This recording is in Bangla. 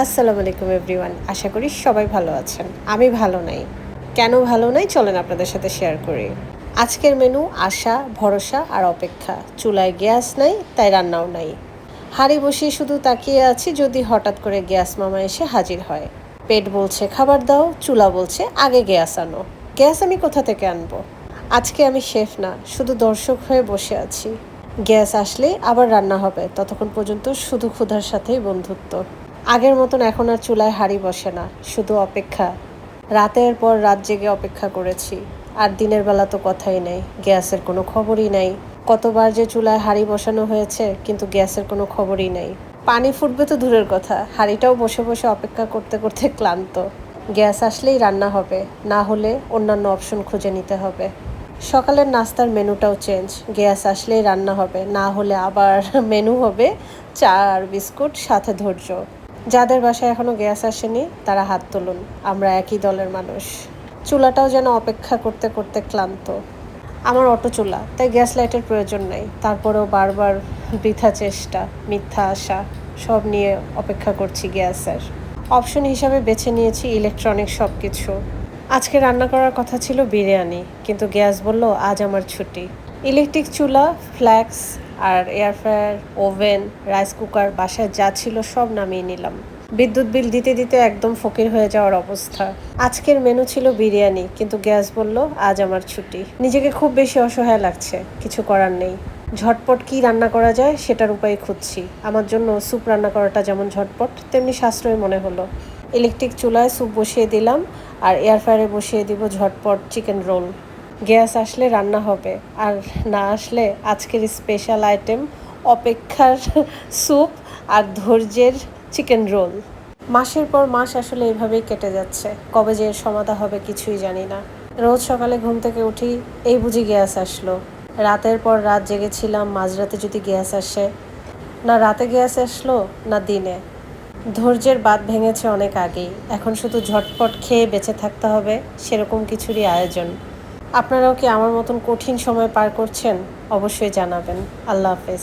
আসসালামু আলাইকুম এভরিওয়ান। আশা করি সবাই ভালো আছেন। আমি ভালো নাই। কেন ভালো নাই চলেন আপনাদের সাথে শেয়ার করি। আজকের মেনু আশা, ভরসা আর অপেক্ষা। চুলায় গ্যাস নাই, তাই রান্নাও নাই। হাঁড়ি বসিয়ে শুধু তাকিয়ে আছি যদি হঠাৎ করে গ্যাস মামা এসে হাজির হয়। পেট বলছে খাবার দাও, চুলা বলছে আগে গ্যাস আনো। গ্যাস আমি কোথা থেকে আনবো? আজকে আমি শেফ না, শুধু দর্শক হয়ে বসে আছি। গ্যাস আসলেই আবার রান্না হবে, ততক্ষণ পর্যন্ত শুধু ক্ষুধার সাথেই বন্ধুত্ব। আগের মতন এখন আর চুলায় হাঁড়ি বসে না, শুধু অপেক্ষা। রাতের পর রাত জেগে অপেক্ষা করেছি। আর দিনের বেলা তো কথাই নেই, গ্যাসের কোনো খবরই নাই। কতবার যে চুলায় হাঁড়ি বসানো হয়েছে, কিন্তু গ্যাসের কোনো খবরই নাই। পানি ফুটবে তো দূরের কথা, হাঁড়িটাও বসে বসে অপেক্ষা করতে করতে ক্লান্ত। গ্যাস আসলেই রান্না হবে, না হলে অন্যান্য অপশন খুঁজে নিতে হবে। সকালের নাস্তার মেনুটাও চেঞ্জ। গ্যাস আসলেই রান্না হবে, না হলে আবার মেনু হবে চা আর বিস্কুট, সাথে ধৈর্য। যাদের বাসায় এখনও গ্যাস আসেনি তারা হাত তুলুন, আমরা একই দলের মানুষ। চুলাটাও যেন অপেক্ষা করতে করতে ক্লান্ত। আমার অটো চুলা, তাই গ্যাস লাইটের প্রয়োজন নেই। তারপরেও বারবার বৃথা চেষ্টা, মিথ্যা আশা, সব নিয়ে অপেক্ষা করছি গ্যাসের। অপশন হিসাবে বেছে নিয়েছি ইলেকট্রনিক সব কিছু। আজকে রান্না করার কথা ছিল বিরিয়ানি, কিন্তু গ্যাস বলল আজ আমার ছুটি। ইলেকট্রিক চুলা, ফ্ল্যাক্স আর air fryer, oven, rice cooker, বাসায় যা ছিল সব নামিয়ে নিলাম। বিদ্যুৎ বিল দিতে দিতে একদম ফকির হয়ে যাওয়ার অবস্থা। আজকের মেনু ছিল বিরিয়ানি, কিন্তু গ্যাস বলল আজ আমার ছুটি। নিজেকে খুব বেশি অসহায় লাগছে, কিছু করার নেই। ঝটপট কি রান্না করা যায় সেটার উপায় খুঁজছি। আমার জন্য স্যুপ রান্না করাটা যেমন ঝটপট, তেমনি সাশ্রয় মনে হলো। ইলেকট্রিক চুলায় স্যুপ বসিয়ে দিলাম, আর এয়ার ফ্রায়ারে বসিয়ে দিব ঝটপট চিকেন রোল। গ্যাস আসলে রান্না হবে, আর না আসলে আজকের স্পেশাল আইটেম অপেক্ষার স্যুপ আর ধৈর্যের চিকেন রোল। মাসের পর মাস আসলে এভাবেই কেটে যাচ্ছে, কবে যে এর সমাধা হবে কিছুই জানি না। রোজ সকালে ঘুম থেকে উঠি, এই বুঝি গ্যাস আসলো। রাতের পর রাত জেগেছিলাম, মাঝরাতে যদি গ্যাস আসে। না রাতে গ্যাস আসলো, না দিনে। ধৈর্যের বাঁধ ভেঙেছে অনেক আগেই, এখন শুধু ঝটপট খেয়ে বেঁচে থাকতে হবে, সেরকম কিছুরই আয়োজন। আপনারাও কি আমার মতন কঠিন সময় পার করছেন? অবশ্যই জানাবেন। আল্লাহ হাফেজ।